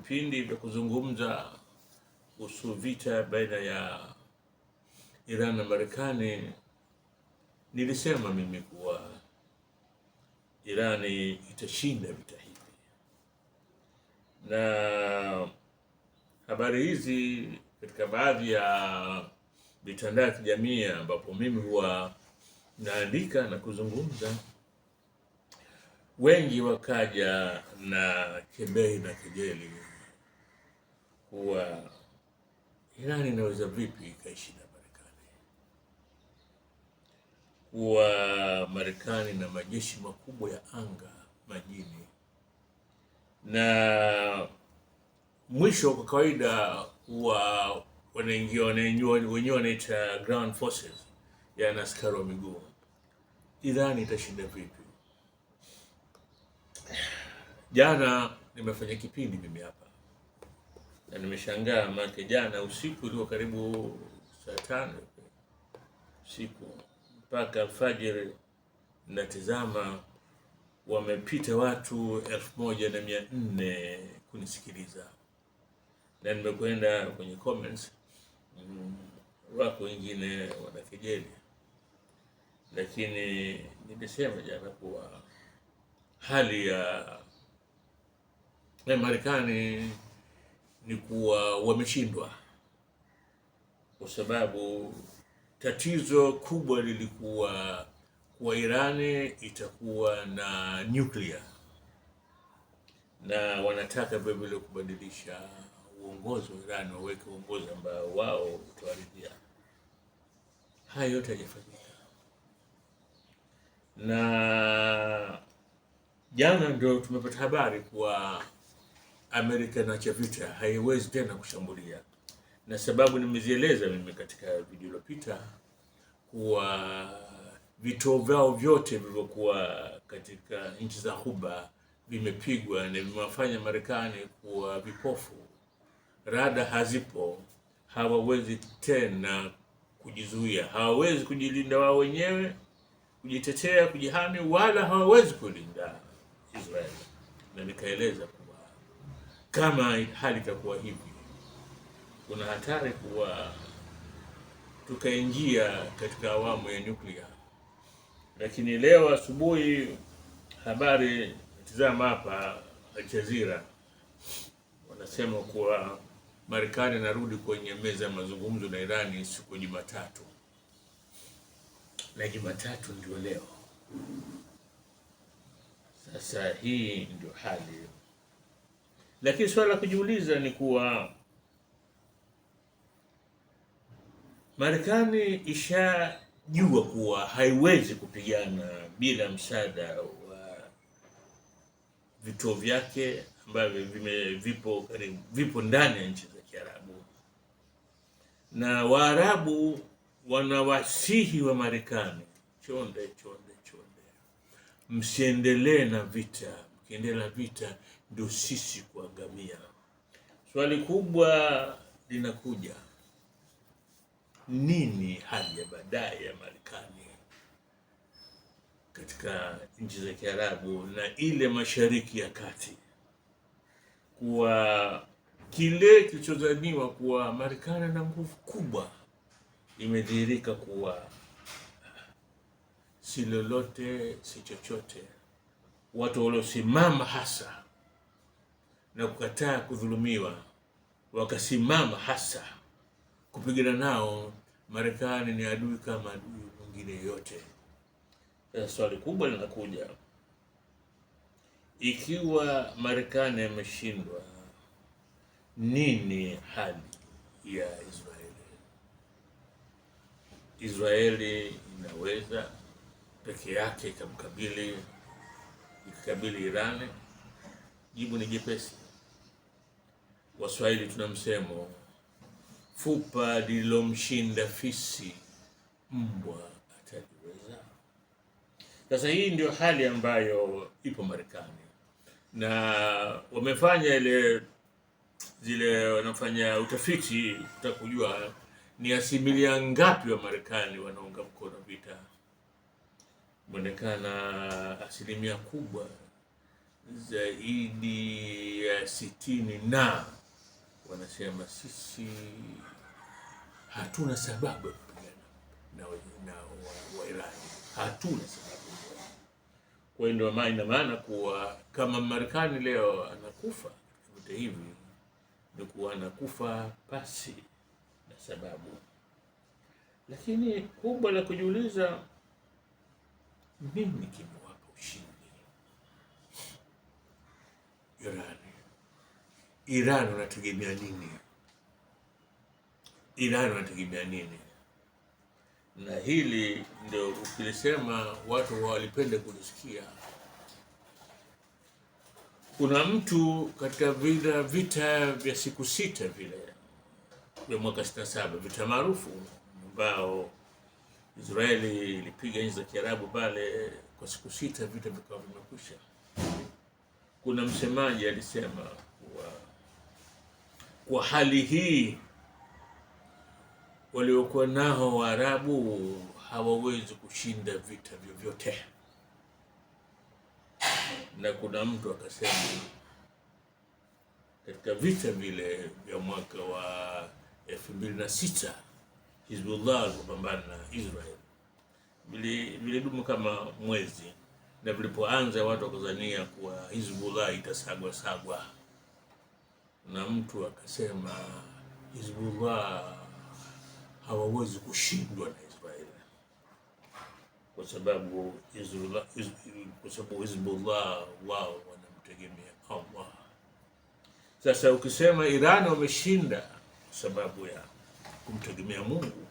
vipindi vya kuzungumza kuhusu vita baina ya Iran na Marekani, nilisema mimi kuwa Iran itashinda vita hivi, na habari hizi katika baadhi ya mitandao ya kijamii ambapo mimi huwa naandika na kuzungumza, wengi wakaja na kebei na kejeli kuwa Iran inaweza vipi ikaishinda Marekani, kuwa Marekani na majeshi makubwa ya anga, majini, na mwisho kwa kawaida huwa wanaingia wenyewe wanaita ground forces, yani askari wa miguu. Iran itashinda vipi? Jana nimefanya kipindi mimi hapa na nimeshangaa, maana jana usiku ilikuwa karibu saa 5 usiku mpaka alfajiri natizama, wamepita watu 1400 kunisikiliza, na nimekwenda kwenye comments, wako wengine wanakejeli, lakini nimesema jana kuwa hali ya Marekani ni kuwa wameshindwa, kwa sababu tatizo kubwa lilikuwa kwa Irani itakuwa na nuclear, na wanataka vile vile kubadilisha uongozi wa Irani, waweke uongozi ambao wao utawaridhia. Hayo yote hayajafanyika, na jana ndio tumepata habari kuwa Amerika inaacha vita, haiwezi tena kushambulia, na sababu nimezieleza mimi katika video iliyopita kuwa vituo vyao vyote vilivyokuwa katika nchi za Ghuba vimepigwa na vimewafanya Marekani kuwa vipofu. Rada hazipo, hawawezi tena kujizuia, hawawezi kujilinda wao wenyewe, kujitetea, kujihami, wala hawawezi kulinda Israeli. Na nikaeleza kuwa kama hali itakuwa hivi, kuna hatari kuwa tukaingia katika awamu ya nyuklia. Lakini leo asubuhi habari tazama hapa Al Jazeera wanasema kuwa Marekani inarudi kwenye meza ya mazungumzo na Irani siku ya Jumatatu, na Jumatatu ndio leo. Sasa hii ndio hali, lakini swala la kujiuliza ni kuwa Marekani ishajua kuwa haiwezi kupigana bila msaada wa vituo vyake ambavyo vipo ndani ya nchi za Kiarabu, na Waarabu wanawasihi wa Marekani, chonde, msiendelee na vita, mkiendelea na vita ndio sisi kuangamia. Swali kubwa linakuja, nini hali ya baadaye ya Marekani katika nchi za Kiarabu na ile Mashariki ya Kati? Kuwa kile kilichodhaniwa kuwa Marekani na nguvu kubwa imedhihirika kuwa si lolote si chochote. Watu waliosimama hasa na kukataa kudhulumiwa, wakasimama hasa kupigana nao, Marekani ni adui kama adui mwingine yote. Sasa swali kubwa linakuja, ikiwa Marekani ameshindwa, nini hali ya Israeli? Israeli inaweza peke yake ikakabili Irani? Jibu ni jepesi. Waswahili tuna msemo, fupa lililomshinda fisi mbwa ataliweza. Sasa hii ndio hali ambayo ipo Marekani, na wamefanya wanafanya utafiti kutaka kujua ni asilimia ngapi wa Marekani wanaunga mkono vita. Inaonekana asilimia kubwa zaidi ya 60 na wanasema sisi hatuna sababu ya kupigana na Wairani, hatuna sababu. Kwa hiyo ndio ina maana kuwa kama Marekani leo anakufa katika vita hivi, ni kuwa anakufa pasi na sababu. Lakini kubwa la kujiuliza, nini kimewapa ushindi Iran wanategemea nini? Iran wanategemea nini? Na hili ndio ukilisema watu walipenda kulisikia. Kuna mtu katika vita vya siku 6 vile vya mwaka 67, vita maarufu ambao Israeli ilipiga nchi za Kiarabu pale kwa siku 6, vita vikawa vimekwisha. Kuna msemaji alisema kwa hali hii waliokuwa nao Waarabu hawawezi kushinda vita vyovyote. Na kuna mtu akasema katika vita vile vya mwaka wa 2006 Hizbullah walipambana na Israel, vilidumu kama mwezi, na vilipoanza watu wakazania kuwa Hizbullah itasagwa, na mtu akasema Hizbullah hawawezi kushindwa na Israeli kwa sababu Hizbullah wao wanamtegemea Allah. Sasa ukisema Iran wameshinda kwa sababu ya kumtegemea Mungu,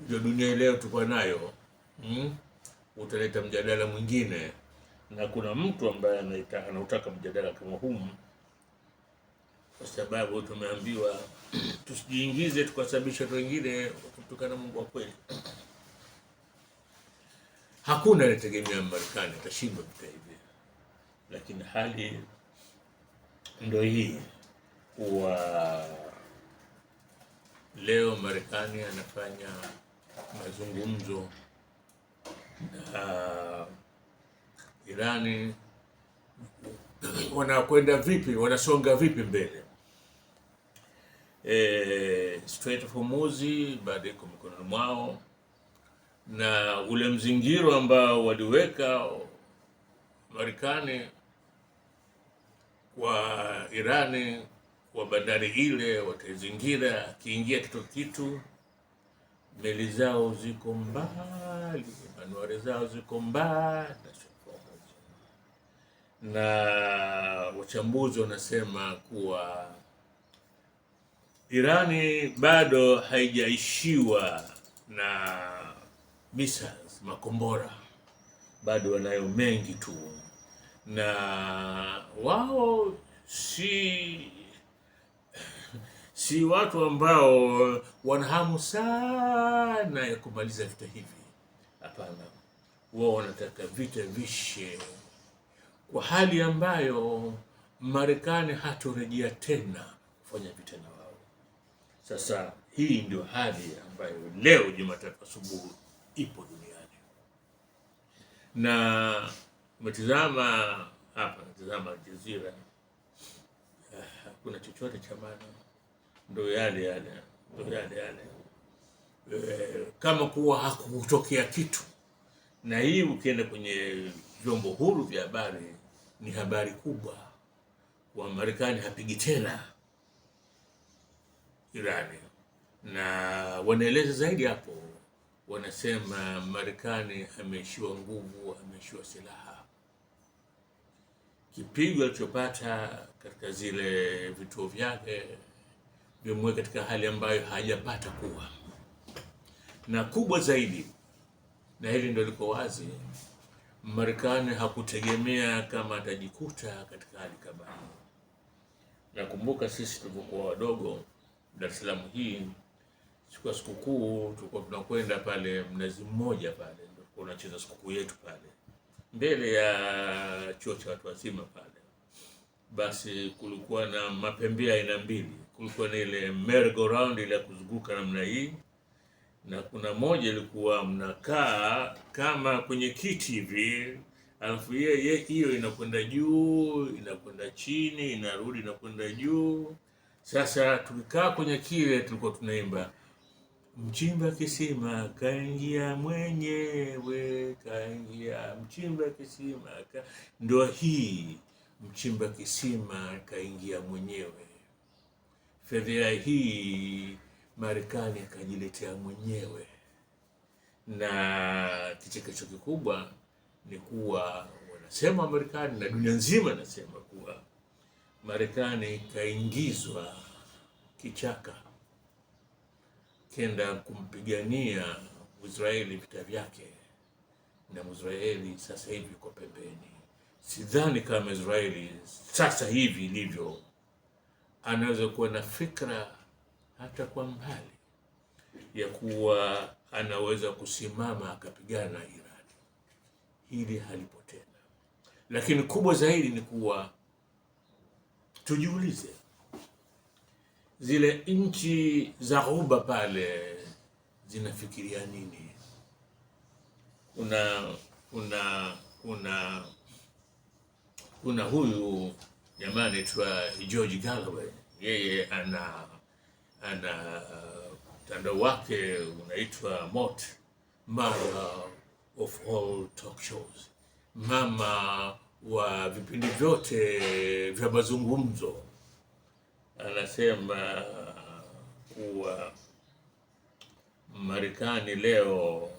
ndio dunia leo tuko nayo, utaleta mjadala mwingine, na kuna mtu ambaye anautaka mjadala kama huu, kwa sababu tumeambiwa tusijiingize tukasababisha watu wengine kutukana Mungu wa kweli. Hakuna anategemea Marekani atashindwa vita hivi, lakini hali ndio hii. Wa leo Marekani anafanya mazungumzo na Irani, wanakwenda vipi, wanasonga vipi mbele. Strait of Hormuz bado iko mikononi mwao, na ule mzingiro ambao waliweka Marekani kwa Irani kwa bandari ile, watazingira, akiingia kitu meli zao ziko mbali, manuari zao ziko mbali, na wachambuzi wanasema kuwa Irani bado haijaishiwa na missiles, makombora, bado wanayo mengi tu, na wao si watu ambao wanahamu sana ya kumaliza vita hivi. Hapana, wao wanataka vita vishe kwa hali ambayo Marekani hatorejea tena kufanya vita na wao. Sasa hii ndio hali ambayo leo Jumatatu asubuhi ipo duniani, na umetizama hapa, natizama Al Jazeera, hakuna chochote cha maana, ndio yale kama kuwa hakutokea kitu. Na hii ukienda kwenye vyombo huru vya habari ni habari kubwa kwa Marekani hapigi tena Irani, na wanaeleza zaidi hapo, wanasema Marekani ameishiwa nguvu, ameishiwa silaha. Kipigo alichopata katika zile vituo vyake vimeweka katika hali ambayo hajapata kuwa, na kubwa zaidi, na hili ndio liko wazi, Marekani hakutegemea kama atajikuta katika hali kama hii. Nakumbuka sisi tulipokuwa wadogo Dar es Salaam hii, siku ya sikukuu tulikuwa tunakwenda pale Mnazi Mmoja pale, ndio tunacheza sikukuu yetu pale mbele ya chuo cha watu wazima pale. Basi kulikuwa na mapembea aina mbili, kulikuwa na ile merry-go-round ile ya kuzunguka namna hii, na kuna moja ilikuwa mnakaa kama kwenye kiti hivi, alafu hiyo inakwenda juu, inakwenda chini, inarudi, inakwenda juu. Sasa tukikaa kwenye kile tulikuwa tunaimba mchimba kisima kaingia mwenyewe, kaingia mchimba kisima ndio hii mchimba kisima kaingia mwenyewe. Fedha hii Marekani akajiletea mwenyewe, na kichekesho kikubwa ni kuwa wanasema Marekani na dunia nzima nasema kuwa Marekani kaingizwa kichaka kenda kumpigania Israeli vita vyake, na Israeli sasa hivi yuko pembeni. Sidhani kama Israeli sasa hivi ilivyo anaweza kuwa na fikra hata kwa mbali ya kuwa anaweza kusimama akapigana Iran. Hili halipo tena. Lakini kubwa zaidi ni kuwa tujiulize, zile nchi za Ghuba pale zinafikiria nini? Kuna huyu jamani twa George Galloway, yeye ana mtandao wake unaitwa MOT, Mother of all talk shows, mama wa vipindi vyote vya mazungumzo. Anasema kuwa Marekani leo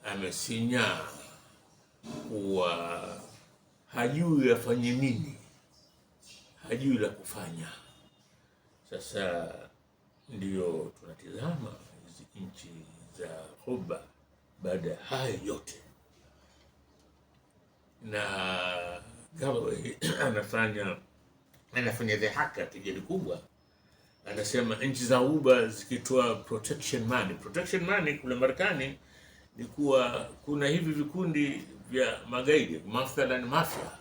amesinya kuwa hajui afanye nini, hajui la kufanya. Sasa ndio tunatizama hizi nchi za Ghuba baada ya haya yote, na Galloway anafanya dhihaka kijeli kubwa. Anasema nchi za Ghuba zikitoa protection money kule Marekani, ni kuwa kuna hivi vikundi vya magaidi, mathalan mafia,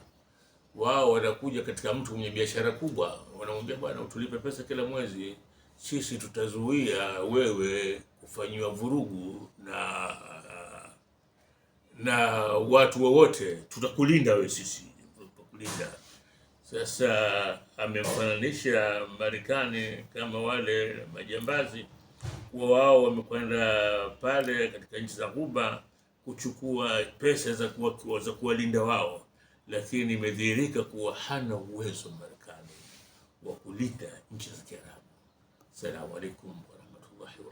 wao wanakuja katika mtu mwenye biashara kubwa, wanamwambia bwana, utulipe pesa kila mwezi, sisi tutazuia wewe kufanyiwa vurugu na watu wowote, tutakulinda wewe, sisi tutakulinda. Sasa amemfananisha Marekani kama wale majambazi, wao wamekwenda pale katika nchi za Ghuba kuchukua pesa za kuwalinda wao, lakini imedhihirika kuwa hana uwezo Marekani wa kulinda nchi za Kiarabu. Assalamu alaikum warahmatullahi wabarakatuh.